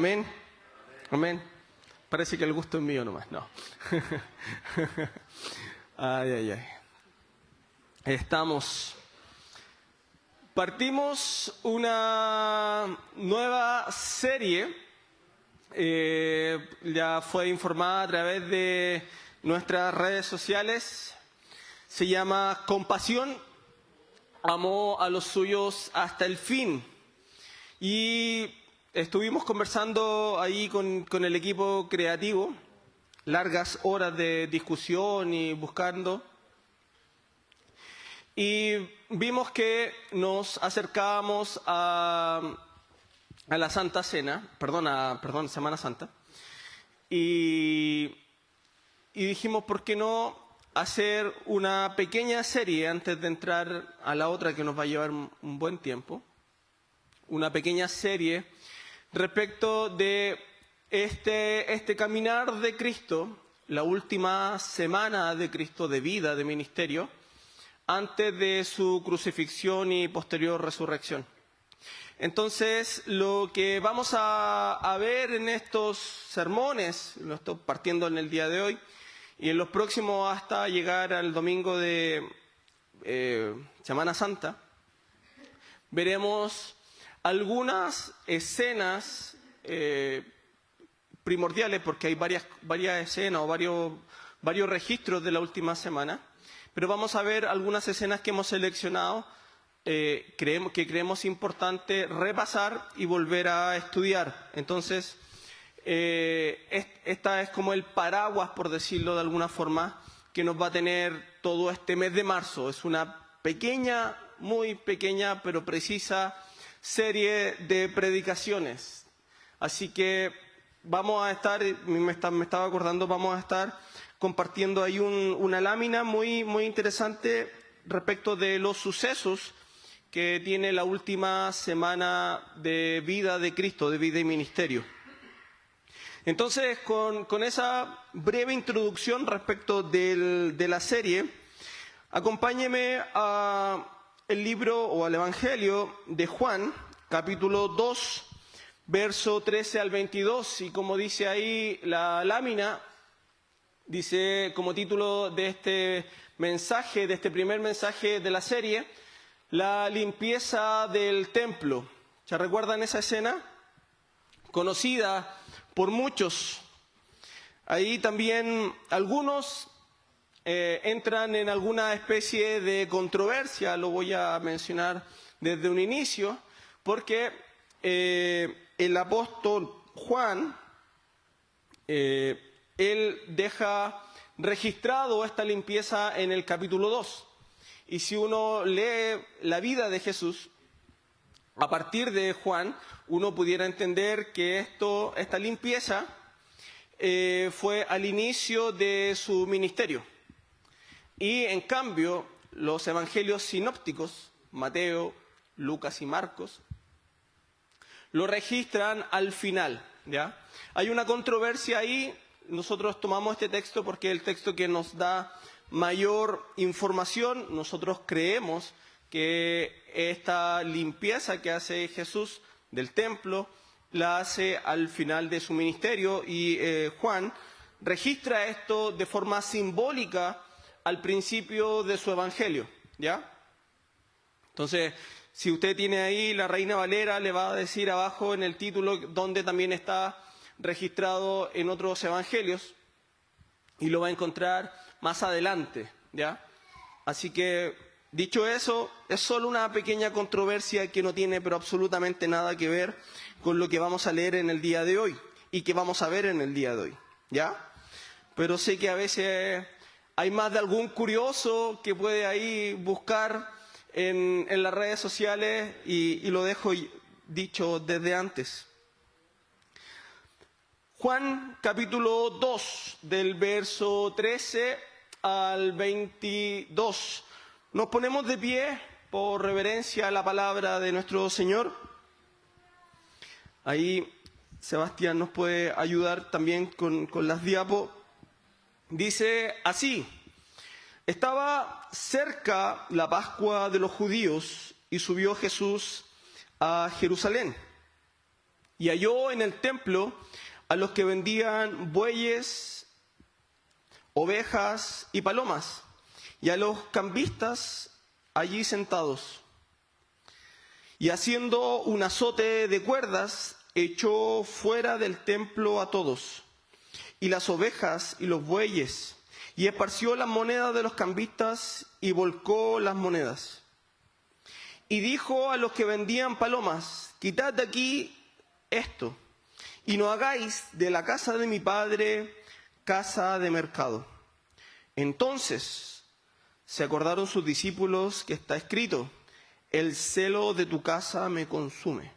Amén. Amén. Parece que el gusto es mío nomás. No. Ay, ay, ay. Partimos una nueva serie. Ya fue informada a través de nuestras redes sociales. Se llama Compasión. Amó a los suyos hasta el fin. Y estuvimos conversando ahí con el equipo creativo, largas horas de discusión y buscando. Y vimos que nos acercábamos a la Santa Cena, perdón, Semana Santa. Y dijimos, ¿por qué no hacer una pequeña serie antes de entrar a la otra que nos va a llevar un buen tiempo? Una pequeña serie respecto de este caminar de Cristo, la última semana de Cristo de vida, de ministerio, antes de su crucifixión y posterior resurrección. Entonces, lo que vamos a ver en estos sermones, lo estoy partiendo en el día de hoy, y en los próximos hasta llegar al domingo de Semana Santa, veremos algunas escenas primordiales, porque hay varias escenas o varios registros de la última semana, pero vamos a ver algunas escenas que hemos seleccionado que creemos importante repasar y volver a estudiar. Entonces, esta es como el paraguas, por decirlo de alguna forma, que nos va a tener todo este mes de marzo. Es una pequeña, muy pequeña, pero precisa serie de predicaciones. Así que vamos a estar, me estaba acordando, vamos a estar compartiendo ahí una lámina muy interesante respecto de los sucesos que tiene la última semana de vida de Cristo, de vida y ministerio. Entonces, con esa breve introducción respecto de la serie, acompáñeme al libro o al Evangelio de Juan, capítulo 2, verso 13 al 22, y como dice ahí la lámina, dice como título de este mensaje, de este primer mensaje de la serie, la limpieza del templo. ¿Se recuerdan esa escena? Conocida por muchos. Ahí también algunos entran en alguna especie de controversia, lo voy a mencionar desde un inicio, porque el apóstol Juan, él deja registrado esta limpieza en el capítulo 2. Y si uno lee la vida de Jesús, a partir de Juan, uno pudiera entender que esta limpieza fue al inicio de su ministerio. Y en cambio, los evangelios sinópticos, Mateo, Lucas y Marcos, lo registran al final, ¿ya? Hay una controversia ahí. Nosotros tomamos este texto porque es el texto que nos da mayor información. Nosotros creemos que esta limpieza que hace Jesús del templo la hace al final de su ministerio, y Juan registra esto de forma simbólica al principio de su evangelio, ¿ya? Entonces, si usted tiene ahí la Reina Valera, le va a decir abajo en el título donde también está registrado en otros evangelios, y lo va a encontrar más adelante, ¿ya? Así que, dicho eso, es solo una pequeña controversia que no tiene pero absolutamente nada que ver con lo que vamos a leer en el día de hoy y que vamos a ver en el día de hoy, ¿ya? Pero sé que a veces hay más de algún curioso que puede ahí buscar en las redes sociales y lo dejo dicho desde antes. Juan capítulo 2, del verso 13 al 22. Nos ponemos de pie por reverencia a la palabra de nuestro Señor. Ahí Sebastián nos puede ayudar también con las diapos. Dice así: estaba cerca la Pascua de los judíos y subió Jesús a Jerusalén. Y halló en el templo a los que vendían bueyes, ovejas y palomas, y a los cambistas allí sentados. Y haciendo un azote de cuerdas, echó fuera del templo a todos, y las ovejas y los bueyes, y esparció las monedas de los cambistas y volcó las monedas. Y dijo a los que vendían palomas: quitad de aquí esto, y no hagáis de la casa de mi padre casa de mercado. Entonces se acordaron sus discípulos que está escrito: el celo de tu casa me consume.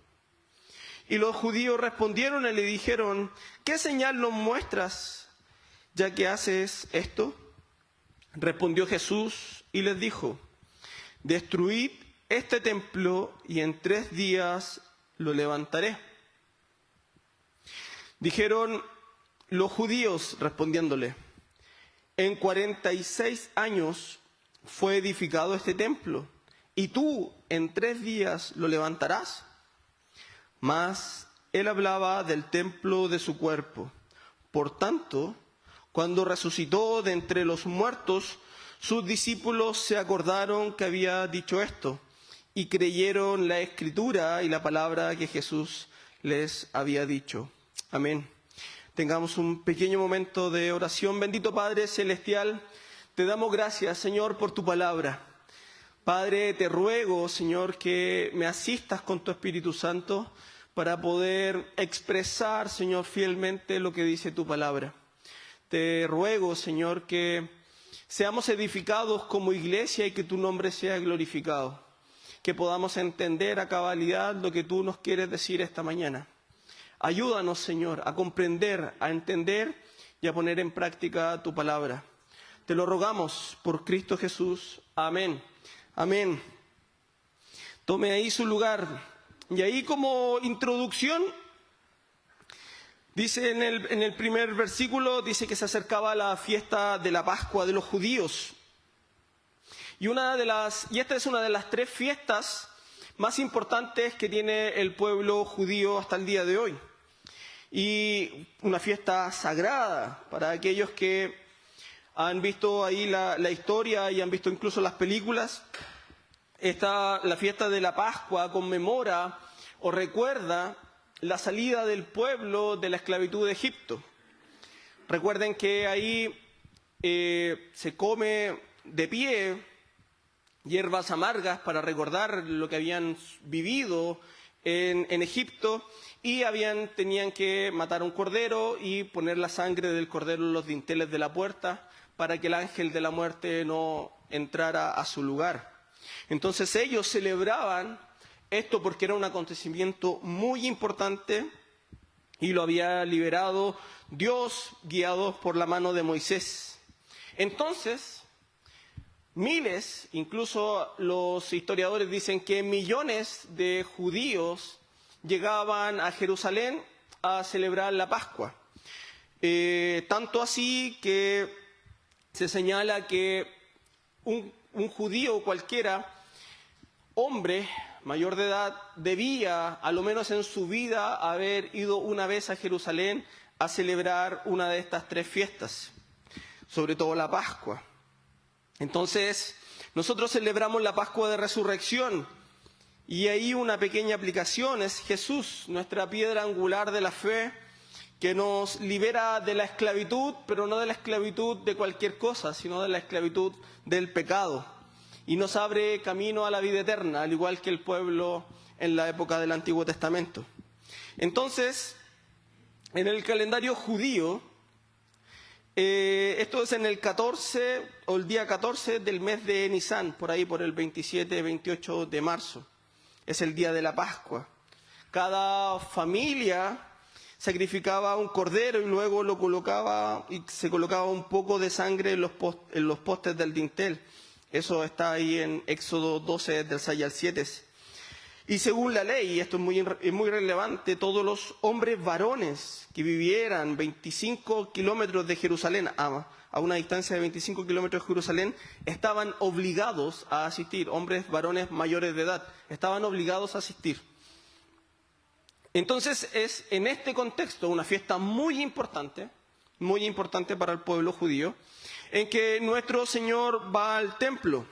Y los judíos respondieron y le dijeron: ¿qué señal nos muestras, ya que haces esto? Respondió Jesús y les dijo: destruid este templo y en 3 días lo levantaré. Dijeron los judíos respondiéndole: en 46 años fue edificado este templo, y tú en 3 días lo levantarás. Mas él hablaba del templo de su cuerpo. Por tanto, cuando resucitó de entre los muertos, sus discípulos se acordaron que había dicho esto, y creyeron la escritura y la palabra que Jesús les había dicho. Amén. Tengamos un pequeño momento de oración. Bendito Padre Celestial, te damos gracias, Señor, por tu palabra. Padre, te ruego, Señor, que me asistas con tu Espíritu Santo para poder expresar, Señor, fielmente lo que dice tu palabra. Te ruego, Señor, que seamos edificados como iglesia y que tu nombre sea glorificado. Que podamos entender a cabalidad lo que tú nos quieres decir esta mañana. Ayúdanos, Señor, a comprender, a entender y a poner en práctica tu palabra. Te lo rogamos por Cristo Jesús. Amén. Amén. Tome ahí su lugar. Y ahí como introducción, dice en el primer versículo, dice que se acercaba la fiesta de la Pascua de los judíos. Y esta es una de las 3 fiestas más importantes que tiene el pueblo judío hasta el día de hoy. Y una fiesta sagrada para aquellos que han visto ahí la historia y han visto incluso las películas. La fiesta de la Pascua conmemora o recuerda la salida del pueblo de la esclavitud de Egipto. Recuerden que ahí se come de pie hierbas amargas para recordar lo que habían vivido en Egipto, y tenían que matar un cordero y poner la sangre del cordero en los dinteles de la puerta para que el ángel de la muerte no entrara a su lugar. Entonces ellos celebraban esto porque era un acontecimiento muy importante y lo había liberado Dios, guiados por la mano de Moisés. Entonces, miles, incluso los historiadores dicen que millones de judíos llegaban a Jerusalén a celebrar la Pascua. Tanto así que se señala que un judío cualquiera, hombre mayor de edad, debía, a lo menos en su vida, haber ido una vez a Jerusalén a celebrar una de estas 3 fiestas, sobre todo la Pascua. Entonces, nosotros celebramos la Pascua de Resurrección, y ahí una pequeña aplicación es Jesús, nuestra piedra angular de la fe, que nos libera de la esclavitud, pero no de la esclavitud de cualquier cosa, sino de la esclavitud del pecado, y nos abre camino a la vida eterna, al igual que el pueblo en la época del Antiguo Testamento. Entonces, en el calendario judío, esto es en el 14 o el día 14 del mes de Nisan, por ahí por el 27-28 de marzo. Es el día de la Pascua. Cada familia sacrificaba un cordero y luego lo colocaba y se colocaba un poco de sangre en los postes del dintel. Eso está ahí en Éxodo 12 del 6 al 7. Y según la ley, y esto es muy relevante, todos los hombres varones que vivieran 25 kilómetros de Jerusalén, a una distancia de 25 kilómetros de Jerusalén, estaban obligados a asistir. Hombres varones mayores de edad estaban obligados a asistir. Entonces es en este contexto una fiesta muy importante para el pueblo judío, en que nuestro Señor va al templo.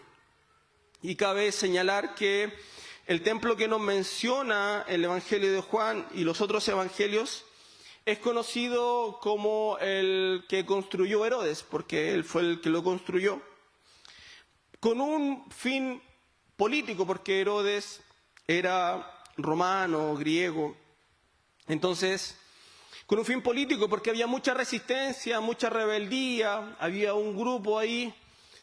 Y cabe señalar que el templo que nos menciona el Evangelio de Juan y los otros evangelios es conocido como el que construyó Herodes, porque él fue el que lo construyó, con un fin político, porque Herodes era romano, griego. Entonces, con un fin político, porque había mucha resistencia, mucha rebeldía, había un grupo ahí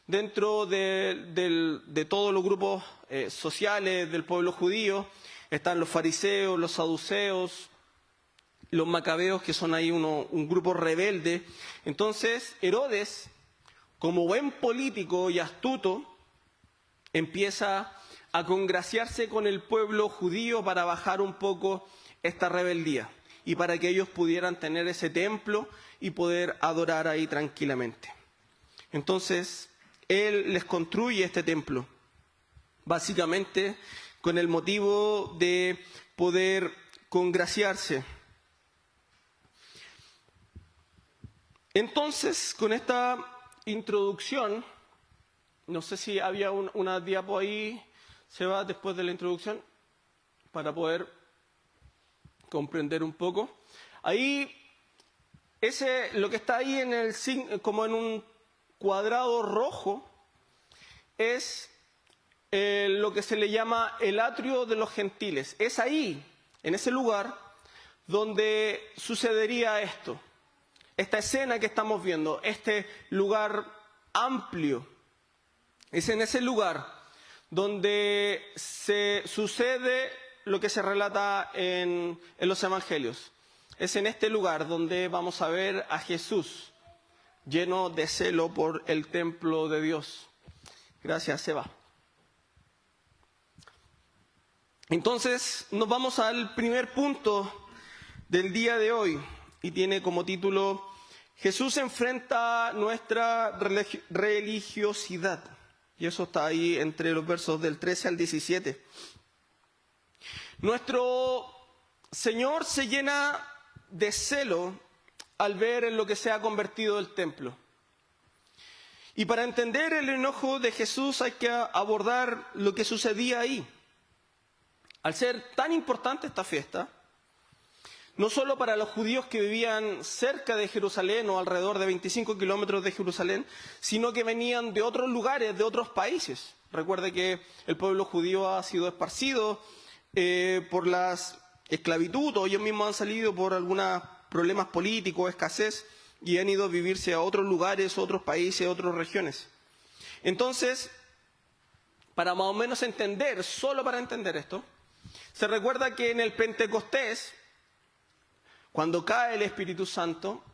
dentro de todos los grupos sociales del pueblo judío. Están los fariseos, los saduceos, los macabeos, que son ahí un grupo rebelde. Entonces, Herodes, como buen político y astuto, empieza a congraciarse con el pueblo judío para bajar un poco esta rebeldía y para que ellos pudieran tener ese templo y poder adorar ahí tranquilamente. Entonces, él les construye este templo, básicamente con el motivo de poder congraciarse. Entonces, con esta introducción, no sé si había una diapo ahí, Seba, después de la introducción, para poder comprender un poco. Ahí, lo que está ahí como en un cuadrado rojo, es lo que se le llama el atrio de los gentiles. Es ahí, en ese lugar, donde sucedería esto. Esta escena que estamos viendo, este lugar amplio, es en ese lugar donde se sucede lo que se relata en los evangelios. Es en este lugar donde vamos a ver a Jesús lleno de celo por el templo de Dios. Gracias, Seba. Entonces, nos vamos al primer punto del día de hoy y tiene como título: Jesús enfrenta nuestra religiosidad. Y eso está ahí entre los versos del 13 al 17. Nuestro Señor se llena de celo al ver en lo que se ha convertido el templo. Y para entender el enojo de Jesús hay que abordar lo que sucedía ahí. Al ser tan importante esta fiesta, no solo para los judíos que vivían cerca de Jerusalén o alrededor de 25 kilómetros de Jerusalén, sino que venían de otros lugares, de otros países. Recuerde que el pueblo judío ha sido esparcido por la esclavitud, o ellos mismos han salido por algunos problemas políticos, escasez, y han ido a vivirse a otros lugares, otros países, otras regiones. Entonces, para más o menos entender, solo para entender esto, se recuerda que en el Pentecostés, cuando cae el Espíritu Santo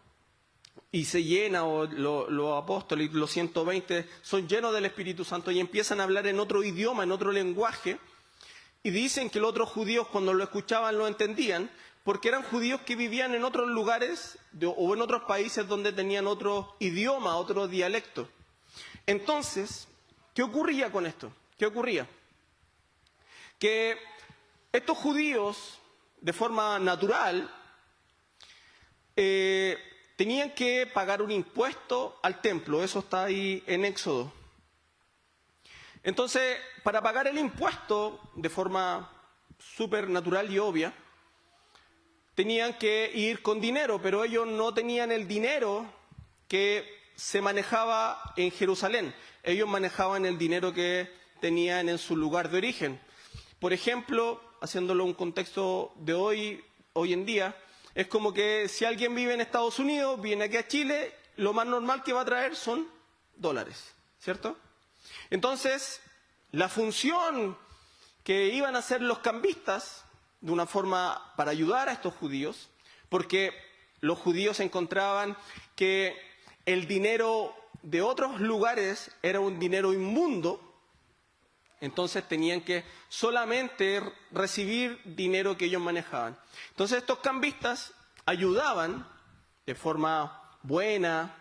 y se llena, o los apóstoles, los 120, son llenos del Espíritu Santo y empiezan a hablar en otro idioma, en otro lenguaje, y dicen que los otros judíos cuando lo escuchaban lo entendían, porque eran judíos que vivían en otros lugares o en otros países donde tenían otro idioma, otro dialecto. Entonces, ¿qué ocurría con esto? ¿Qué ocurría? Que estos judíos, de forma natural, tenían que pagar un impuesto al templo. Eso está ahí en Éxodo. Entonces, para pagar el impuesto de forma súper natural y obvia, tenían que ir con dinero, pero ellos no tenían el dinero que se manejaba en Jerusalén. Ellos manejaban el dinero que tenían en su lugar de origen. Por ejemplo, haciéndolo un contexto de hoy en día, es como que si alguien vive en Estados Unidos, viene aquí a Chile, lo más normal que va a traer son dólares, ¿cierto? Entonces, la función que iban a hacer los cambistas, de una forma para ayudar a estos judíos, porque los judíos encontraban que el dinero de otros lugares era un dinero inmundo, entonces tenían que solamente recibir dinero que ellos manejaban. Entonces estos cambistas ayudaban de forma buena,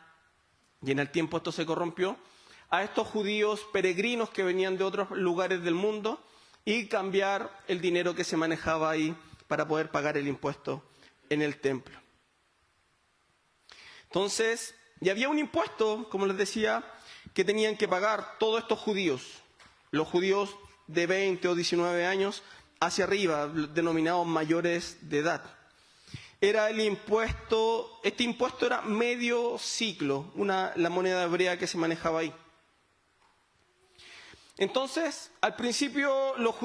y en el tiempo esto se corrompió, a estos judíos peregrinos que venían de otros lugares del mundo y cambiar el dinero que se manejaba ahí para poder pagar el impuesto en el templo. Entonces, y había un impuesto, como les decía, que tenían que pagar todos estos judíos, los judíos de 20 o 19 años hacia arriba, denominados mayores de edad. Era el impuesto, este impuesto era medio ciclo, la moneda hebrea que se manejaba ahí. Entonces, al principio los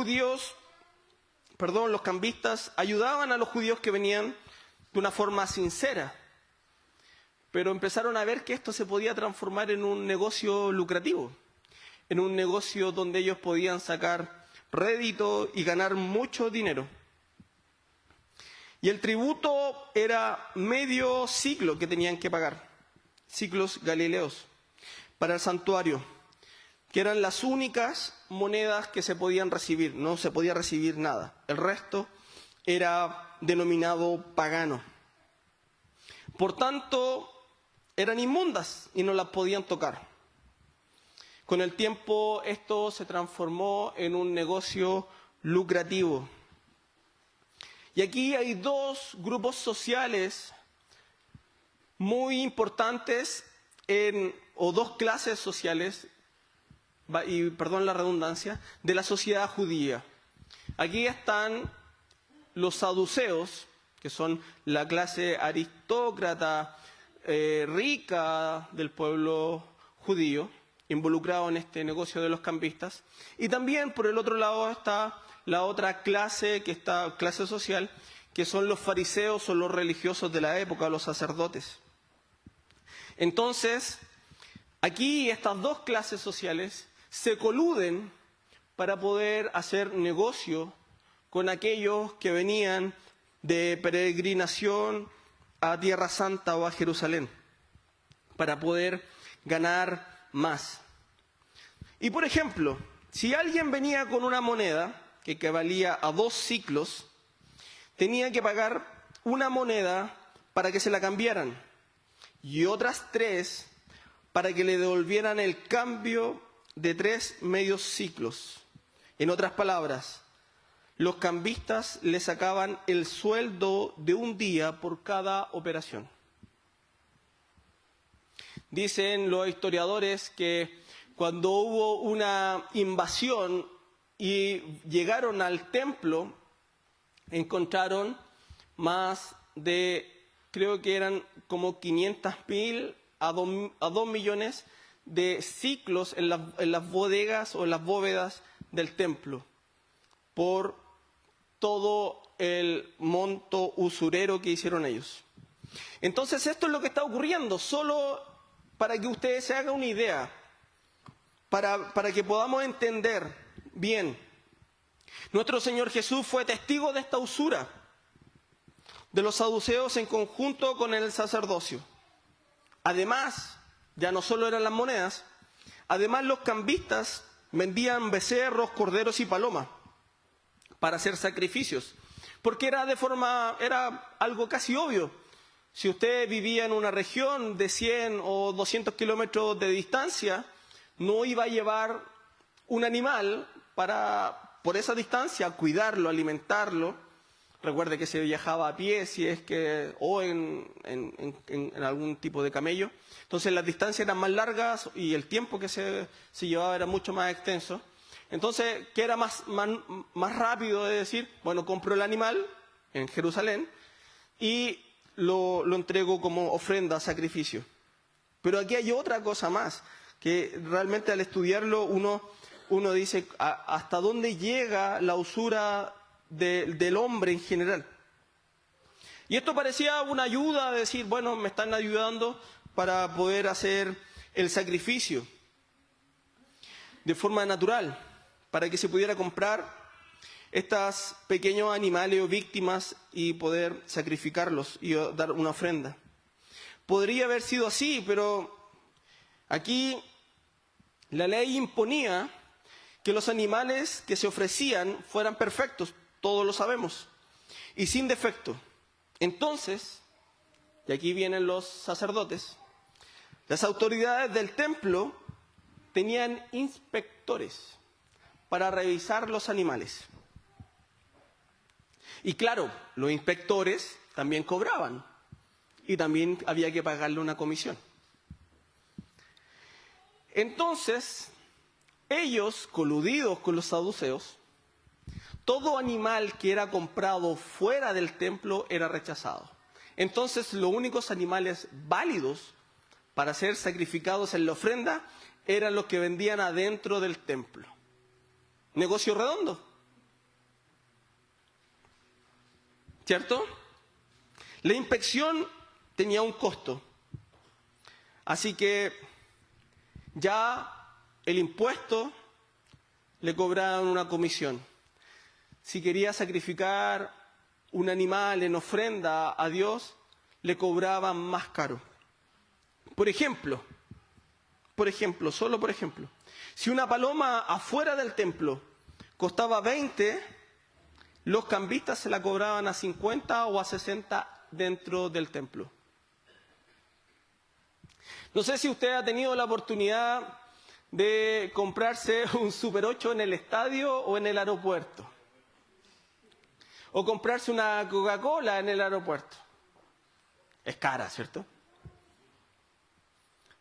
cambistas ayudaban a los judíos que venían de una forma sincera, pero empezaron a ver que esto se podía transformar en un negocio lucrativo, en un negocio donde ellos podían sacar rédito y ganar mucho dinero. Y el tributo era medio ciclo que tenían que pagar, ciclos galileos, para el santuario, que eran las únicas monedas que se podían recibir, no se podía recibir nada. El resto era denominado pagano. Por tanto, eran inmundas y no las podían tocar. Con el tiempo esto se transformó en un negocio lucrativo. Y aquí hay dos grupos sociales muy importantes, o dos clases sociales, y perdón la redundancia, de la sociedad judía. Aquí están los saduceos, que son la clase aristócrata, rica del pueblo judío, involucrado en este negocio de los cambistas. Y también por el otro lado está la otra clase, clase social, que son los fariseos o los religiosos de la época, los sacerdotes. Entonces, aquí estas dos clases sociales se coluden para poder hacer negocio con aquellos que venían de peregrinación a Tierra Santa o a Jerusalén, para poder ganar más. Y por ejemplo, si alguien venía con una moneda que equivalía a 2 ciclos, tenía que pagar una moneda para que se la cambiaran y otras 3 para que le devolvieran el cambio de 3 medios ciclos. En otras palabras, los cambistas le sacaban el sueldo de un día por cada operación. Dicen los historiadores que cuando hubo una invasión y llegaron al templo, encontraron más de, creo que eran como 500.000 a 2 millones de ciclos en las bodegas o en las bóvedas del templo, por todo el monto usurero que hicieron ellos. Entonces esto es lo que está ocurriendo, solo para que ustedes se hagan una idea, para que podamos entender bien. Nuestro Señor Jesús fue testigo de esta usura de los saduceos en conjunto con el sacerdocio. Además, ya no solo eran las monedas, además los cambistas vendían becerros, corderos y palomas para hacer sacrificios, porque era algo casi obvio. Si usted vivía en una región de 100 o 200 kilómetros de distancia, no iba a llevar un animal por esa distancia, cuidarlo, alimentarlo. Recuerde que se viajaba a pie o en algún tipo de camello. Entonces las distancias eran más largas y el tiempo que se llevaba era mucho más extenso. Entonces, ¿qué era más rápido de decir? Bueno, compro el animal en Jerusalén y lo entrego como ofrenda, sacrificio. Pero aquí hay otra cosa más, que realmente al estudiarlo uno dice hasta dónde llega la usura del hombre en general. Y esto parecía una ayuda, de decir, bueno, me están ayudando para poder hacer el sacrificio de forma natural, para que se pudiera comprar estos pequeños animales o víctimas y poder sacrificarlos y dar una ofrenda. Podría haber sido así, pero aquí la ley imponía que los animales que se ofrecían fueran perfectos, todos lo sabemos, y sin defecto. Entonces, y aquí vienen los sacerdotes, las autoridades del templo tenían inspectores para revisar los animales. Y claro, los inspectores también cobraban y también había que pagarle una comisión. Entonces, ellos, coludidos con los saduceos, todo animal que era comprado fuera del templo era rechazado. Entonces, los únicos animales válidos para ser sacrificados en la ofrenda eran los que vendían adentro del templo. Negocio redondo, ¿cierto? La inspección tenía un costo, así que ya el impuesto le cobraban una comisión. Si quería sacrificar un animal en ofrenda a Dios, le cobraban más caro. Por ejemplo, si una paloma afuera del templo costaba 20, los cambistas se la cobraban a 50 o a 60 dentro del templo. No sé si usted ha tenido la oportunidad de comprarse un Super 8 en el estadio o en el aeropuerto. O comprarse una Coca-Cola en el aeropuerto. Es cara, ¿cierto?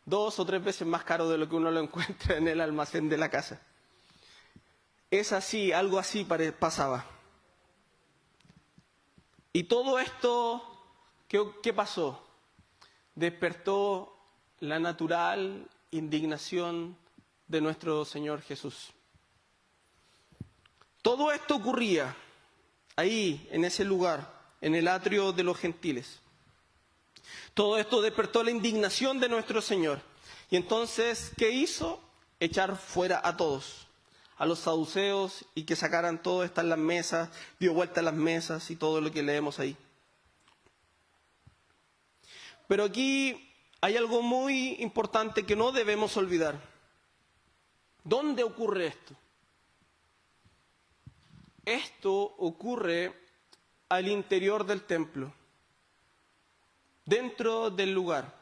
2 o 3 veces más caro de lo que uno lo encuentra en el almacén de la casa. Es así, algo así pasaba. Y todo esto, ¿qué pasó? Despertó la natural indignación de nuestro Señor Jesús. Todo esto ocurría ahí, en ese lugar, en el atrio de los gentiles. Todo esto despertó la indignación de nuestro Señor. Y entonces, ¿qué hizo? Echar fuera a todos, a los saduceos, y que sacaran todo esto en las mesas, dio vuelta a las mesas y todo lo que leemos ahí. Pero aquí hay algo muy importante que no debemos olvidar. ¿Dónde ocurre esto? Esto ocurre al interior del templo, dentro del lugar,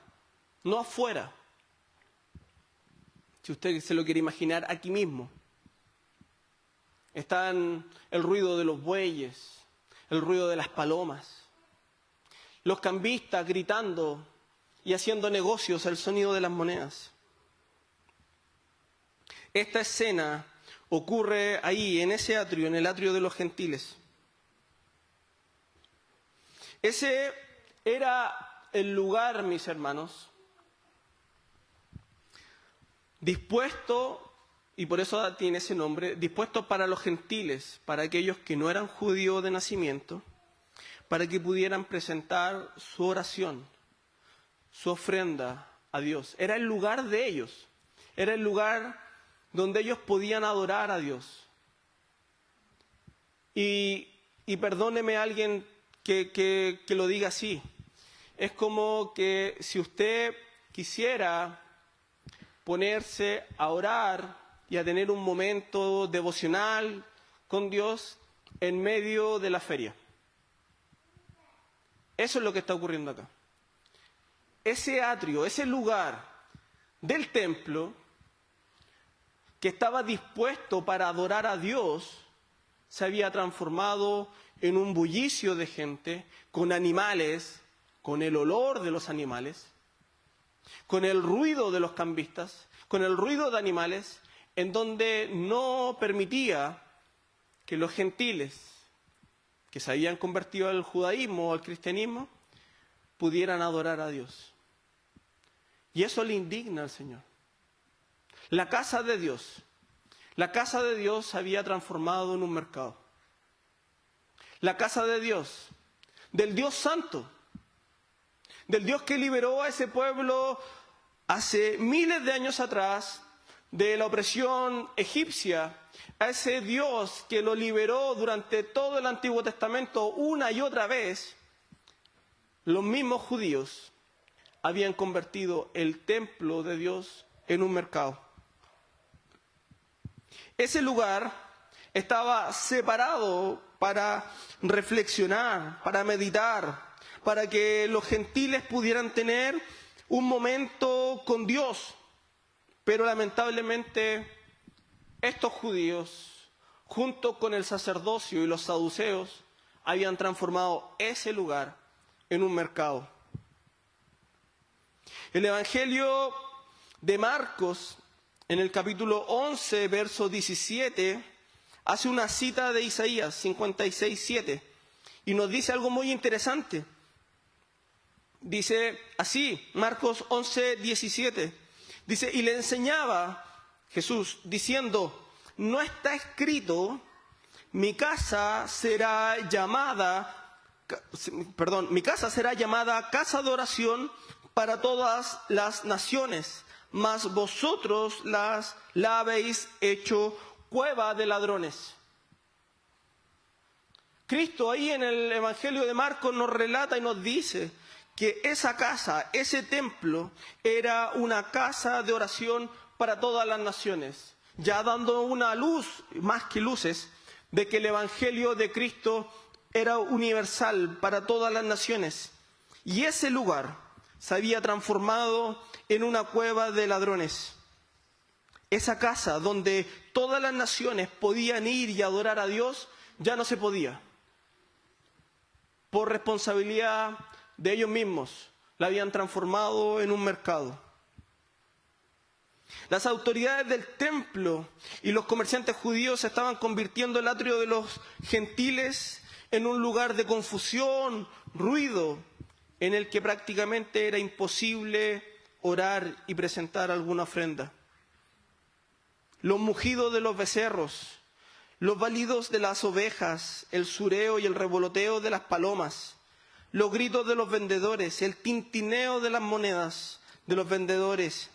no afuera. Si usted se lo quiere imaginar, aquí mismo. Están el ruido de los bueyes, el ruido de las palomas, los cambistas gritando y haciendo negocios, el sonido de las monedas. Esta escena ocurre ahí, en ese atrio, en el atrio de los gentiles. Ese era el lugar, mis hermanos, dispuesto, y por eso tiene ese nombre, dispuesto para los gentiles, para aquellos que no eran judíos de nacimiento, para que pudieran presentar su oración, su ofrenda a Dios. Era el lugar de ellos, era el lugar donde ellos podían adorar a Dios. Y perdóneme a alguien que lo diga así, es como que si usted quisiera ponerse a orar y a tener un momento devocional con Dios en medio de la feria. Eso es lo que está ocurriendo acá. Ese atrio, ese lugar del templo que estaba dispuesto para adorar a Dios, se había transformado en un bullicio de gente, con animales, con el olor de los animales, con el ruido de los cambistas, con el ruido de animales, en donde no permitía que los gentiles, que se habían convertido al judaísmo o al cristianismo, pudieran adorar a Dios. Y eso le indigna al Señor. La casa de Dios se había transformado en un mercado. La casa de Dios, del Dios santo, del Dios que liberó a ese pueblo hace miles de años atrás de la opresión egipcia, a ese Dios que lo liberó durante todo el Antiguo Testamento una y otra vez, los mismos judíos habían convertido el templo de Dios en un mercado. Ese lugar estaba separado para reflexionar, para meditar, para que los gentiles pudieran tener un momento con Dios. Pero lamentablemente estos judíos, junto con el sacerdocio y los saduceos, habían transformado ese lugar en un mercado. El Evangelio de Marcos, en el capítulo 11, verso 17, hace una cita de Isaías 56:7 y nos dice algo muy interesante. Dice así, Marcos 11:17, dice, y le enseñaba Jesús diciendo, no está escrito, mi casa será llamada casa de oración para todas las naciones, mas vosotros la habéis hecho cueva de ladrones. Cristo ahí en el Evangelio de Marcos nos relata y nos dice que esa casa, ese templo, era una casa de oración para todas las naciones, ya dando una luz, más que luces, de que el Evangelio de Cristo era universal para todas las naciones. Y ese lugar se había transformado en una cueva de ladrones. Esa casa donde todas las naciones podían ir y adorar a Dios, ya no se podía. Por responsabilidad de ellos mismos, la habían transformado en un mercado. Las autoridades del templo y los comerciantes judíos estaban convirtiendo el atrio de los gentiles en un lugar de confusión, ruido, en el que prácticamente era imposible orar y presentar alguna ofrenda. Los mugidos de los becerros, los balidos de las ovejas, el sureo y el revoloteo de las palomas, los gritos de los vendedores, el tintineo de las monedas de los vendedores,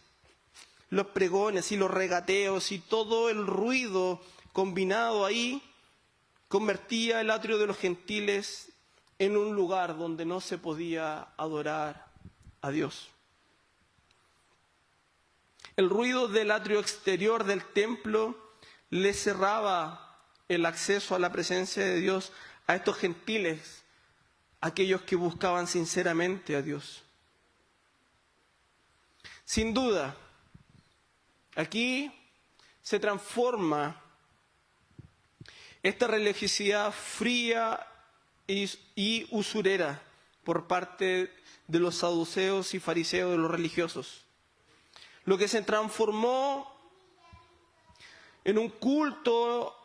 los pregones y los regateos y todo el ruido combinado ahí convertía el atrio de los gentiles en un lugar donde no se podía adorar a Dios. El ruido del atrio exterior del templo le cerraba el acceso a la presencia de Dios a estos gentiles, aquellos que buscaban sinceramente a Dios. Sin duda, aquí se transforma esta religiosidad fría y usurera por parte de los saduceos y fariseos, de los religiosos. Lo que se transformó en un culto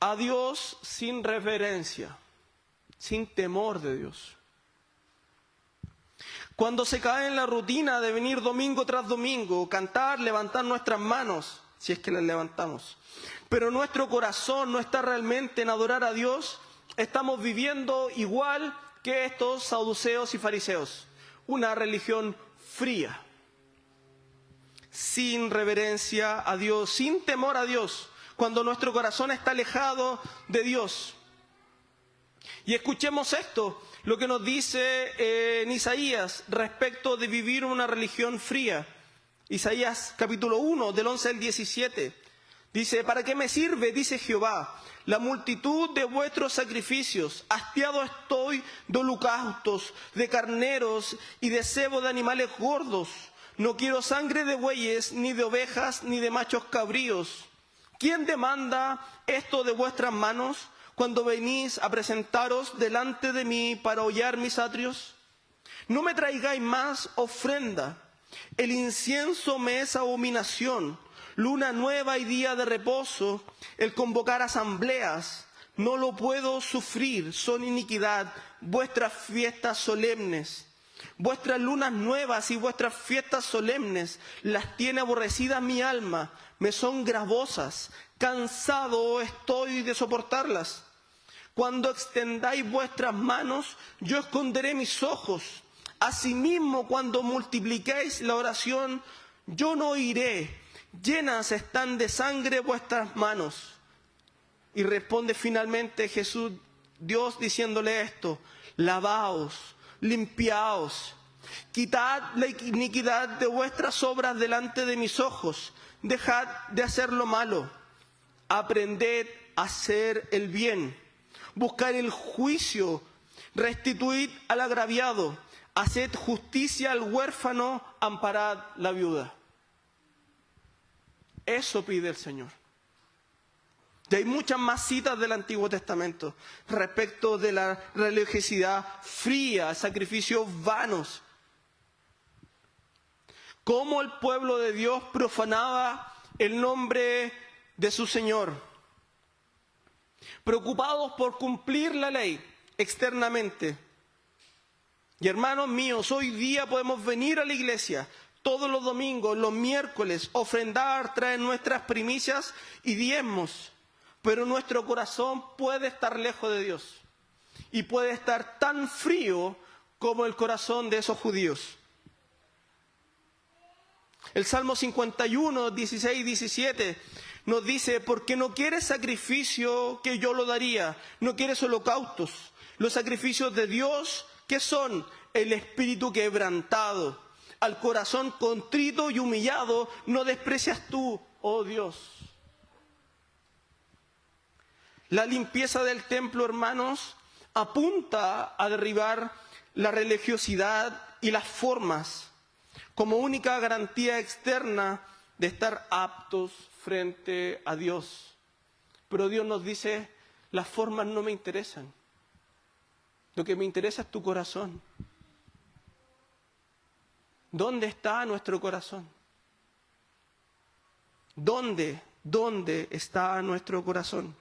a Dios sin reverencia, sin temor de Dios. Cuando se cae en la rutina de venir domingo tras domingo, cantar, levantar nuestras manos, si es que las levantamos, pero nuestro corazón no está realmente en adorar a Dios, estamos viviendo igual que estos saduceos y fariseos, una religión fría, sin reverencia a Dios, sin temor a Dios, cuando nuestro corazón está alejado de Dios. Y escuchemos esto, lo que nos dice en Isaías respecto de vivir una religión fría. Isaías capítulo 1, del 11 al 17. Dice, ¿para qué me sirve, dice Jehová, la multitud de vuestros sacrificios? Hastiado estoy de holocaustos, de carneros y de cebo de animales gordos. No quiero sangre de bueyes, ni de ovejas, ni de machos cabríos. ¿Quién demanda esto de vuestras manos cuando venís a presentaros delante de mí para hollar mis atrios? No me traigáis más ofrenda. El incienso me es abominación. Luna nueva y día de reposo, el convocar asambleas, no lo puedo sufrir, son iniquidad vuestras fiestas solemnes. Vuestras lunas nuevas y vuestras fiestas solemnes las tiene aborrecidas mi alma, me son gravosas, cansado estoy de soportarlas. Cuando extendáis vuestras manos, yo esconderé mis ojos. Asimismo, cuando multipliquéis la oración, yo no oiré. Llenas están de sangre vuestras manos. Y responde finalmente Jesús, Dios diciéndole esto, lavaos, limpiaos, quitad la iniquidad de vuestras obras delante de mis ojos, dejad de hacer lo malo, aprended a hacer el bien, buscar el juicio, restituid al agraviado, haced justicia al huérfano, amparad la viuda. Eso pide el Señor. Y hay muchas más citas del Antiguo Testamento respecto de la religiosidad fría, sacrificios vanos. Cómo el pueblo de Dios profanaba el nombre de su Señor. Preocupados por cumplir la ley externamente. Y hermanos míos, hoy día podemos venir a la iglesia todos los domingos, los miércoles, ofrendar, traer nuestras primicias y diezmos. Pero nuestro corazón puede estar lejos de Dios. Y puede estar tan frío como el corazón de esos judíos. El Salmo 51, 16 y 17 nos dice, porque no quieres sacrificio que yo lo daría, no quieres holocaustos. Los sacrificios de Dios, ¿qué son? El espíritu quebrantado. Al corazón contrito y humillado no desprecias tú, oh Dios. La limpieza del templo, hermanos, apunta a derribar la religiosidad y las formas como única garantía externa de estar aptos frente a Dios. Pero Dios nos dice, las formas no me interesan. Lo que me interesa es tu corazón. ¿Dónde está nuestro corazón? ¿Dónde está nuestro corazón?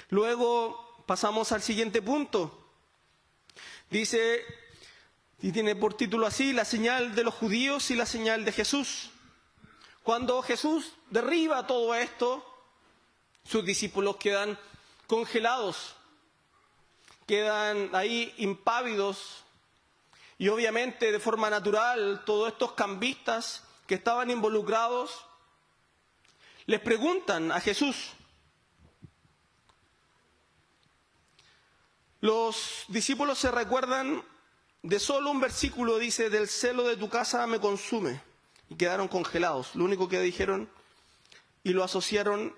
Luego pasamos al siguiente punto. Dice, y tiene por título así, la señal de los judíos y la señal de Jesús. Cuando Jesús derriba todo esto, sus discípulos quedan congelados, quedan ahí impávidos. Y obviamente de forma natural, todos estos cambistas que estaban involucrados, les preguntan a Jesús. Los discípulos se recuerdan de solo un versículo, dice, del celo de tu casa me consume. Y quedaron congelados. Lo único que dijeron y lo asociaron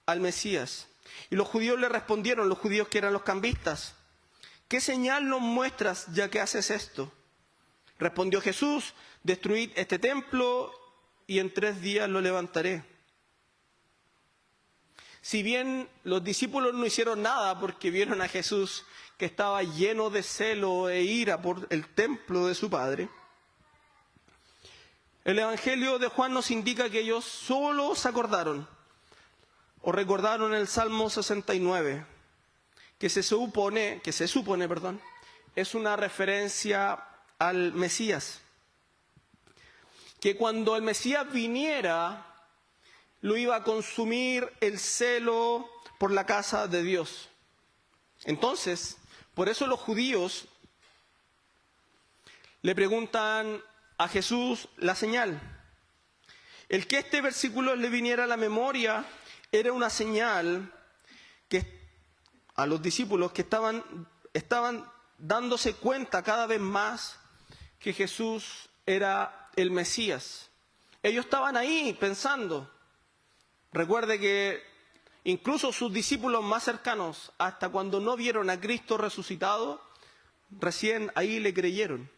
al Mesías. Y los judíos le respondieron, los judíos que eran los cambistas, ¿qué señal nos muestras ya que haces esto? Respondió Jesús, destruid este templo y en 3 días lo levantaré. Si bien los discípulos no hicieron nada porque vieron a Jesús que estaba lleno de celo e ira por el templo de su Padre, el Evangelio de Juan nos indica que ellos solo se acordaron o recordaron el Salmo 69, que se supone, es una referencia al Mesías. Que cuando el Mesías viniera, lo iba a consumir el celo por la casa de Dios. Entonces, por eso los judíos le preguntan a Jesús la señal. El que este versículo le viniera a la memoria era una señal que a los discípulos que estaban dándose cuenta cada vez más que Jesús era el Mesías. Ellos estaban ahí pensando. Recuerde que incluso sus discípulos más cercanos, hasta cuando no vieron a Cristo resucitado, recién ahí le creyeron.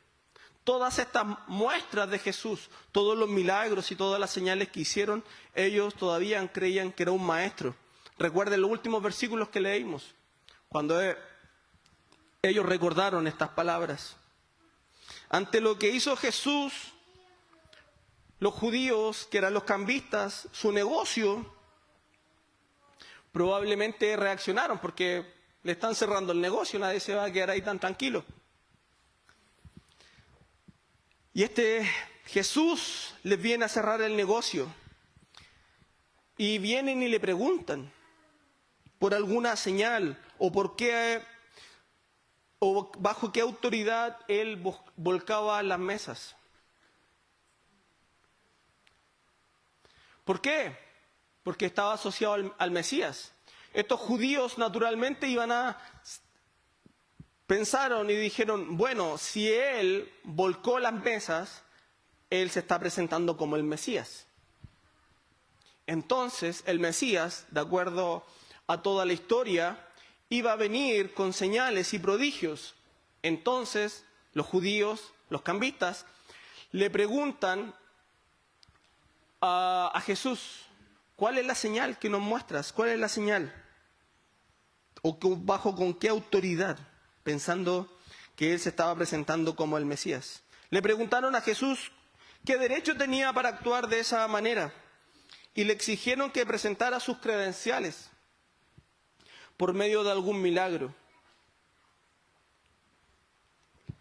Todas estas muestras de Jesús, todos los milagros y todas las señales que hicieron, ellos todavía creían que era un maestro. Recuerden los últimos versículos que leímos, cuando ellos recordaron estas palabras. Ante lo que hizo Jesús, los judíos, que eran los cambistas, su negocio, probablemente reaccionaron porque le están cerrando el negocio, nadie se va a quedar ahí tan tranquilo. Y Jesús les viene a cerrar el negocio y vienen y le preguntan por alguna señal o por qué o bajo qué autoridad él volcaba las mesas. ¿Por qué? Porque estaba asociado al Mesías. Estos judíos naturalmente pensaron y dijeron, bueno, si él volcó las mesas, él se está presentando como el Mesías. Entonces el Mesías, de acuerdo a toda la historia, iba a venir con señales y prodigios. Entonces los judíos, los cambistas, le preguntan a Jesús, ¿cuál es la señal que nos muestras? ¿Cuál es la señal? ¿O bajo con qué autoridad? Pensando que él se estaba presentando como el Mesías. Le preguntaron a Jesús qué derecho tenía para actuar de esa manera y le exigieron que presentara sus credenciales por medio de algún milagro.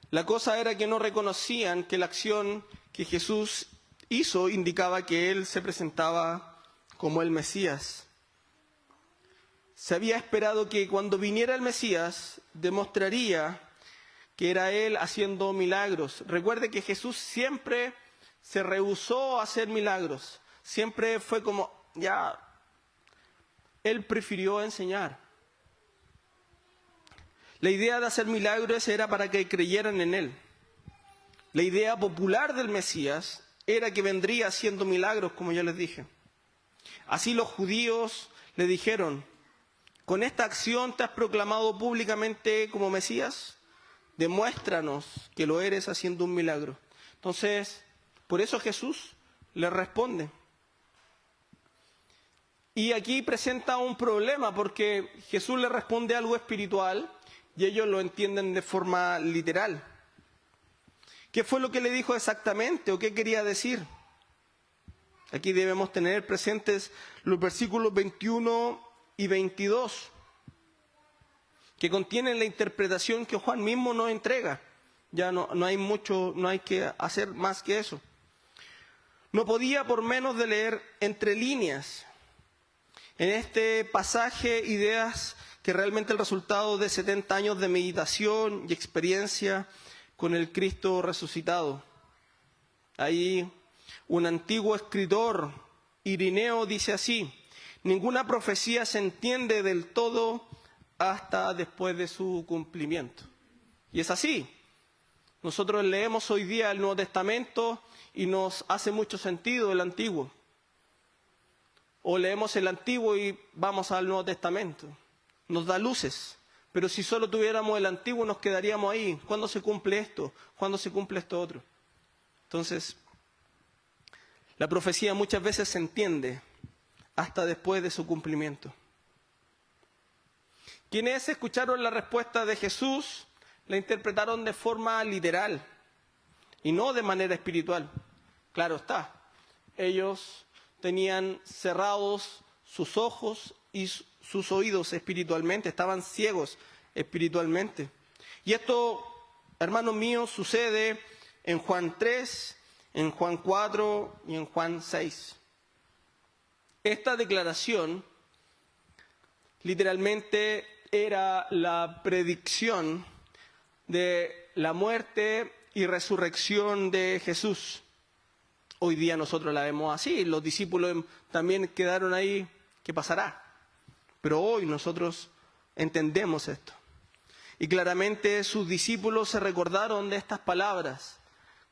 La cosa era que no reconocían que la acción que Jesús hizo indicaba que él se presentaba como el Mesías. Se había esperado que cuando viniera el Mesías demostraría que era él haciendo milagros. Recuerde que Jesús siempre se rehusó a hacer milagros. Siempre fue como, él prefirió enseñar. La idea de hacer milagros era para que creyeran en él. La idea popular del Mesías era que vendría haciendo milagros, como ya les dije. Así los judíos le dijeron, ¿con esta acción te has proclamado públicamente como Mesías? Demuéstranos que lo eres haciendo un milagro. Entonces, por eso Jesús le responde. Y aquí presenta un problema, porque Jesús le responde algo espiritual y ellos lo entienden de forma literal. ¿Qué fue lo que le dijo exactamente o qué quería decir? Aquí debemos tener presentes los versículos 21 y 22, que contienen la interpretación que Juan mismo nos entrega. Ya no hay mucho, no hay que hacer más que eso. No podía por menos de leer entre líneas en este pasaje ideas que realmente el resultado de 70 años de meditación y experiencia con el Cristo resucitado. Ahí un antiguo escritor, Irineo, dice así: ninguna profecía se entiende del todo hasta después de su cumplimiento. Y es así. Nosotros leemos hoy día el Nuevo Testamento y nos hace mucho sentido el Antiguo. O leemos el Antiguo y vamos al Nuevo Testamento. Nos da luces. Pero si solo tuviéramos el Antiguo nos quedaríamos ahí. ¿Cuándo se cumple esto? ¿Cuándo se cumple esto otro? Entonces, la profecía muchas veces se entiende hasta después de su cumplimiento. Quienes escucharon la respuesta de Jesús la interpretaron de forma literal y no de manera espiritual. Claro está, ellos tenían cerrados sus ojos y sus oídos espiritualmente, estaban ciegos espiritualmente. Y esto, hermanos míos, sucede en Juan 3, en Juan 4 y en Juan 6. Esta declaración literalmente era la predicción de la muerte y resurrección de Jesús. Hoy día nosotros la vemos así, los discípulos también quedaron ahí, ¿qué pasará? Pero hoy nosotros entendemos esto. Y claramente sus discípulos se recordaron de estas palabras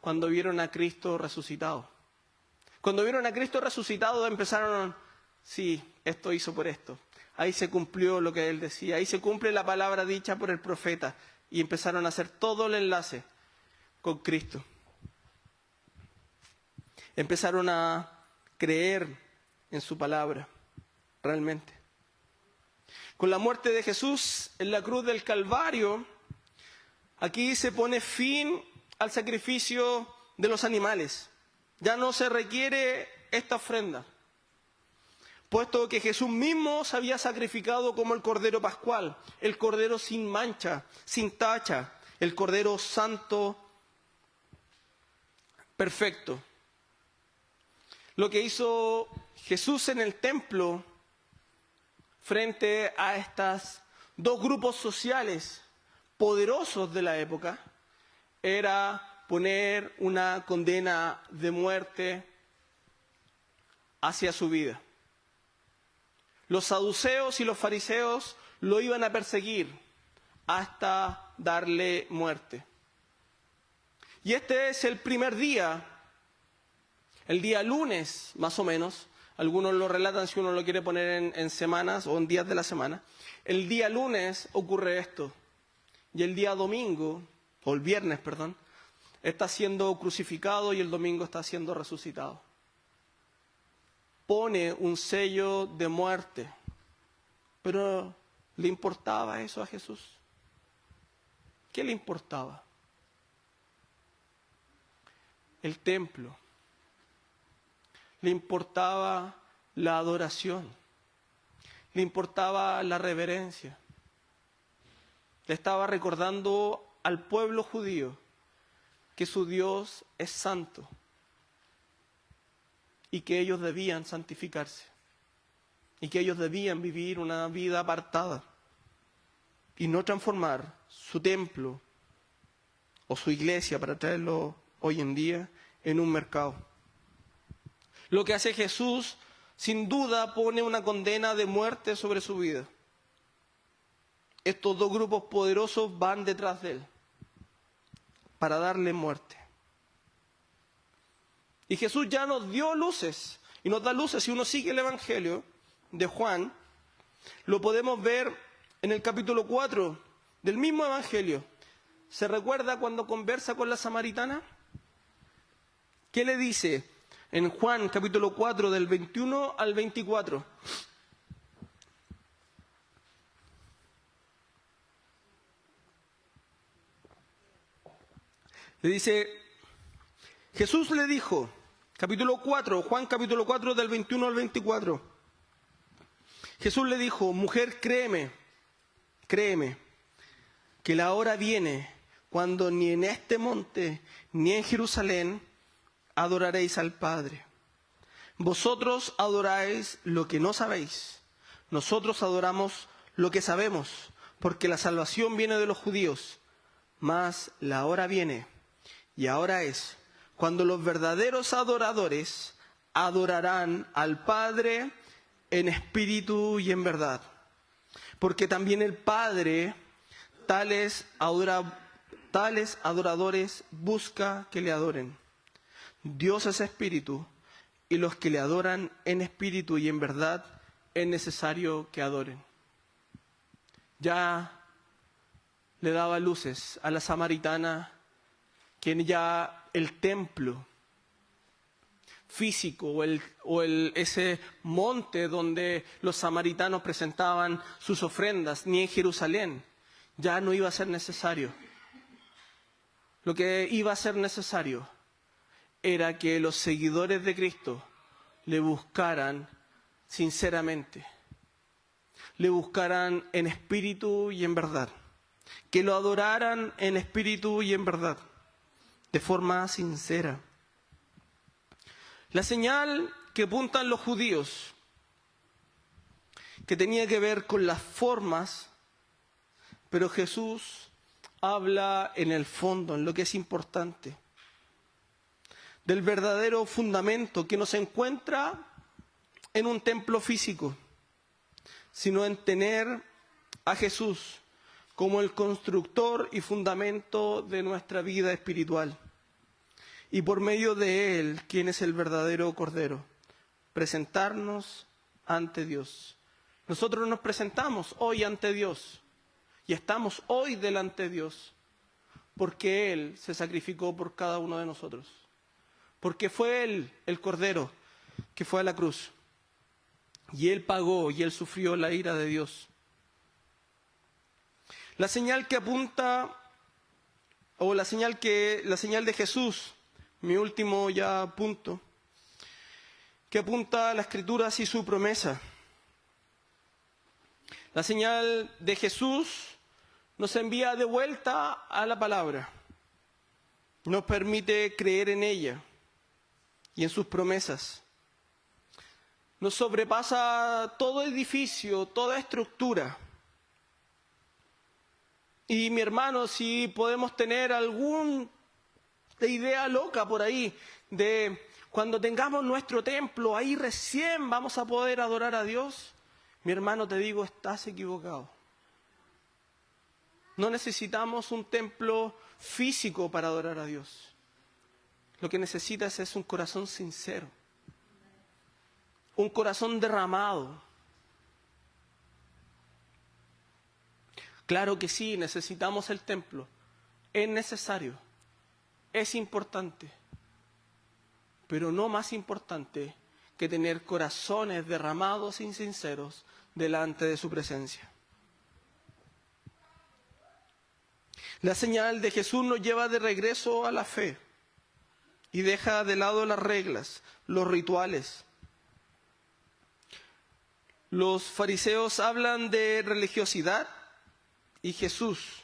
cuando vieron a Cristo resucitado. Cuando vieron a Cristo resucitado empezaron, sí, esto hizo por esto. Ahí se cumplió lo que él decía, ahí se cumple la palabra dicha por el profeta. Y empezaron a hacer todo el enlace con Cristo. Empezaron a creer en su palabra, realmente. Con la muerte de Jesús en la cruz del Calvario, aquí se pone fin al sacrificio de los animales. Ya no se requiere esta ofrenda, puesto que Jesús mismo se había sacrificado como el Cordero Pascual, el Cordero sin mancha, sin tacha, el Cordero santo, perfecto. Lo que hizo Jesús en el templo frente a estos dos grupos sociales poderosos de la época era poner una condena de muerte hacia su vida. Los saduceos y los fariseos lo iban a perseguir hasta darle muerte. Y este es el primer día, el día lunes más o menos, algunos lo relatan si uno lo quiere poner en semanas o en días de la semana. El día lunes ocurre esto y el día domingo, o el viernes, perdón, está siendo crucificado y el domingo está siendo resucitado. pone un sello de muerte. Pero ¿le importaba eso a Jesús? ¿Qué le importaba? El templo. Le importaba la adoración. Le importaba la reverencia. Le estaba recordando al pueblo judío que su Dios es santo y que ellos debían santificarse y que ellos debían vivir una vida apartada y no transformar su templo o su iglesia, para traerlo hoy en día, en un mercado. Lo que hace Jesús, sin duda, pone una condena de muerte sobre su vida. Estos dos grupos poderosos van detrás de él para darle muerte. Y Jesús ya nos dio luces, y nos da luces. Si uno sigue el Evangelio de Juan, lo podemos ver en el capítulo 4 del mismo Evangelio. ¿Se recuerda cuando conversa con la samaritana? ¿Qué le dice en Juan capítulo 4 del 21 al 24? Le dice, Jesús le dijo, capítulo 4, Juan capítulo 4 del 21 al 24. Jesús le dijo, mujer, créeme, que la hora viene cuando ni en este monte ni en Jerusalén adoraréis al Padre. Vosotros adoráis lo que no sabéis. Nosotros adoramos lo que sabemos, porque la salvación viene de los judíos. Mas la hora viene, y ahora es, cuando los verdaderos adoradores adorarán al Padre en espíritu y en verdad. Porque también el Padre tales adoradores busca que le adoren. Dios es espíritu, y los que le adoran en espíritu y en verdad es necesario que adoren. Ya le daba luces a la samaritana, quien ya el templo físico o ese monte donde los samaritanos presentaban sus ofrendas, ni en Jerusalén, ya no iba a ser necesario. Lo que iba a ser necesario era que los seguidores de Cristo le buscaran sinceramente, le buscaran en espíritu y en verdad, que lo adoraran en espíritu y en verdad, de forma sincera. La señal que apuntan los judíos, que tenía que ver con las formas, pero Jesús habla en el fondo, en lo que es importante, del verdadero fundamento que no se encuentra en un templo físico, sino en tener a Jesús como el constructor y fundamento de nuestra vida espiritual. Y por medio de Él, quien es el verdadero Cordero, presentarnos ante Dios. Nosotros nos presentamos hoy ante Dios y estamos hoy delante de Dios porque Él se sacrificó por cada uno de nosotros. Porque fue Él el Cordero que fue a la cruz. Y Él pagó y Él sufrió la ira de Dios. La señal que apunta, o la señal de Jesús, mi último ya punto, que apunta a las Escrituras y su promesa. La señal de Jesús nos envía de vuelta a la palabra, nos permite creer en ella y en sus promesas. Nos sobrepasa todo edificio, toda estructura. Y mi hermano, si podemos tener alguna idea loca por ahí de cuando tengamos nuestro templo, ahí recién vamos a poder adorar a Dios, mi hermano, te digo, estás equivocado. No necesitamos un templo físico para adorar a Dios. Lo que necesitas es un corazón sincero, un corazón derramado. Claro que sí, necesitamos el templo. Es necesario, es importante, pero no más importante que tener corazones derramados y sinceros delante de su presencia. La señal de Jesús nos lleva de regreso a la fe y deja de lado las reglas, los rituales. Los fariseos hablan de religiosidad y Jesús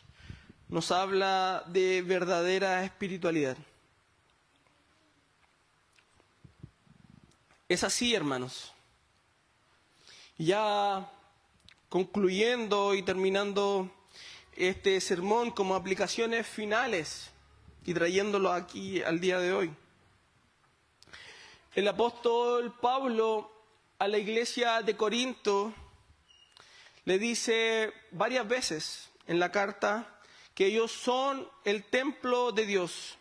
nos habla de verdadera espiritualidad. Es así, hermanos. Ya concluyendo y terminando este sermón como aplicaciones finales y trayéndolo aquí al día de hoy. El apóstol Pablo a la iglesia de Corinto le dice varias veces en la carta que ellos son el templo de Dios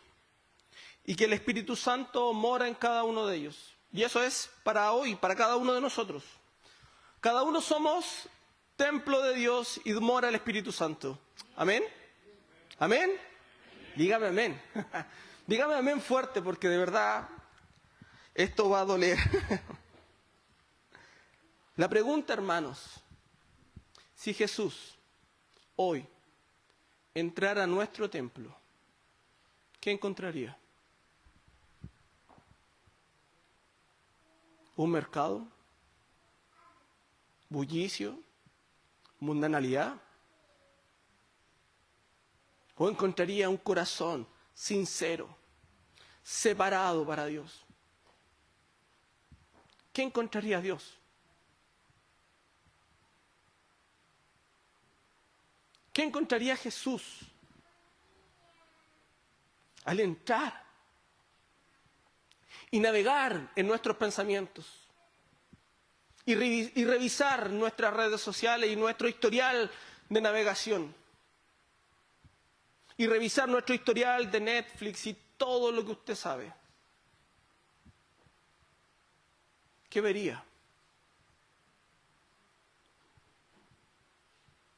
y que el Espíritu Santo mora en cada uno de ellos. Y eso es para hoy, para cada uno de nosotros. Cada uno somos templo de Dios y mora el Espíritu Santo. ¿Amén? ¿Amén? Dígame amén. Dígame amén fuerte porque de verdad esto va a doler. La pregunta, hermanos, si Jesús hoy entrara a nuestro templo, ¿qué encontraría? ¿Un mercado? ¿Bullicio? ¿Mundanalidad? ¿O encontraría un corazón sincero, separado para Dios? ¿Qué encontraría Dios? ¿Qué encontraría Jesús al entrar y navegar en nuestros pensamientos y revisar nuestras redes sociales y nuestro historial de navegación y revisar nuestro historial de Netflix y todo lo que usted sabe? ¿Qué vería?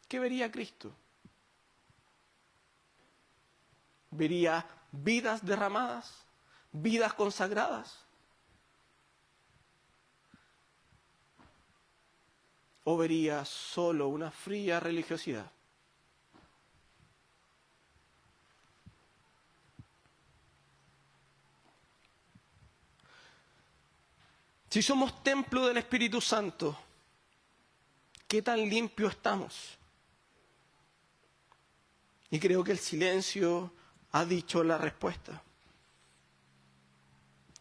¿Qué vería Cristo? ¿Vería vidas derramadas? ¿Vidas consagradas? ¿O vería solo una fría religiosidad? Si somos templo del Espíritu Santo, ¿qué tan limpio estamos? Y creo que el silencio ha dicho la respuesta.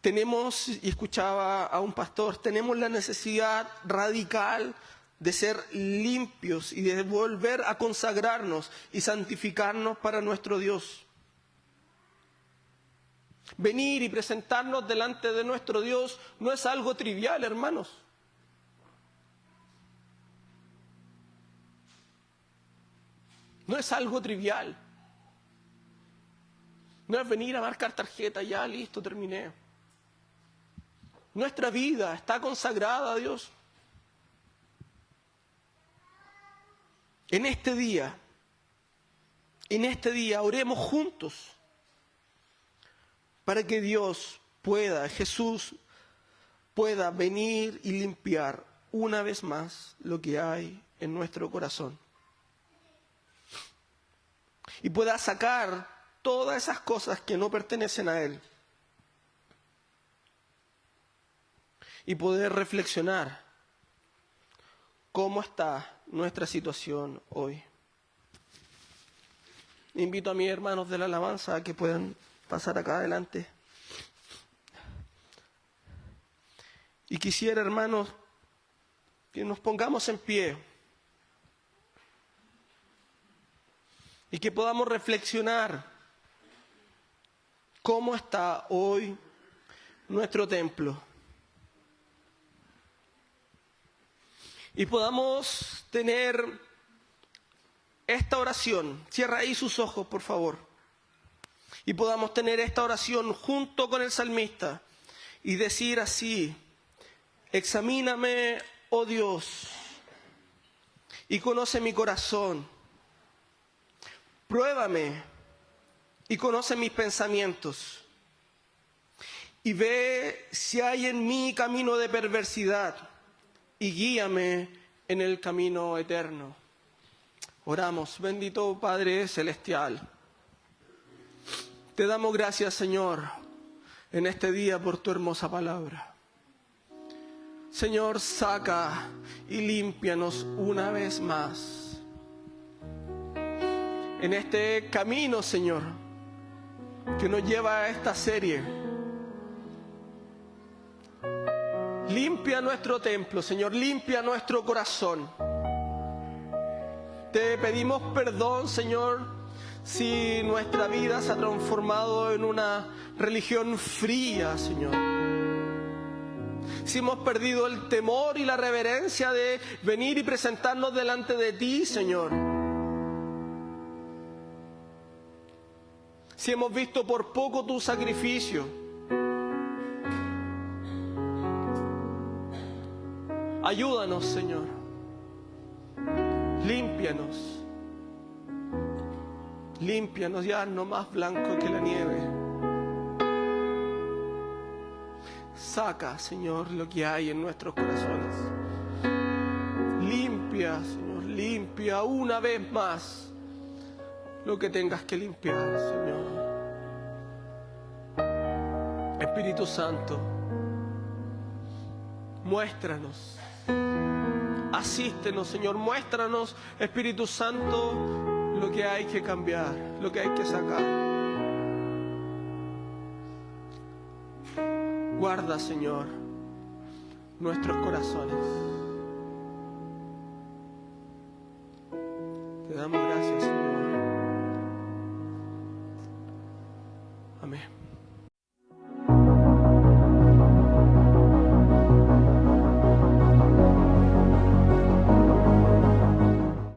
Tenemos, y escuchaba a un pastor, tenemos la necesidad radical de ser limpios y de volver a consagrarnos y santificarnos para nuestro Dios. Venir y presentarnos delante de nuestro Dios no es algo trivial, hermanos. No es algo trivial. No es venir a marcar tarjeta, ya listo, terminé. Nuestra vida está consagrada a Dios. En este día, oremos juntos para que Dios pueda, Jesús pueda venir y limpiar una vez más lo que hay en nuestro corazón. Y pueda sacar todas esas cosas que no pertenecen a Él. Y poder reflexionar cómo está nuestra situación hoy. Invito a mis hermanos de la alabanza a que puedan pasar acá adelante. Y quisiera, hermanos, que nos pongamos en pie y que podamos reflexionar cómo está hoy nuestro templo. Y podamos tener esta oración. Cierra ahí sus ojos, por favor. Y podamos tener esta oración junto con el salmista y decir así: examíname, oh Dios, y conoce mi corazón. Pruébame y conoce mis pensamientos. y ve si hay en mí camino de perversidad y guíame en el camino eterno. Oramos, bendito Padre Celestial. Te damos gracias, Señor, en este día por tu hermosa palabra. Señor, saca y límpianos una vez más. En este camino, Señor, que nos lleva a esta serie. Limpia nuestro templo, Señor, limpia nuestro corazón. Te pedimos perdón, Señor, si nuestra vida se ha transformado en una religión fría, Señor. Si hemos perdido el temor y la reverencia de venir y presentarnos delante de ti, Señor. Si hemos visto por poco tu sacrificio. Ayúdanos, Señor. Límpianos. Límpianos y haznos más blanco que la nieve. Saca, Señor, lo que hay en nuestros corazones. Limpia, Señor, limpia una vez más lo que tengas que limpiar, Señor. Espíritu Santo, muéstranos. Asístenos, Señor, muéstranos, Espíritu Santo, lo que hay que cambiar, lo que hay que sacar. Guarda, Señor, nuestros corazones. Te damos gracias,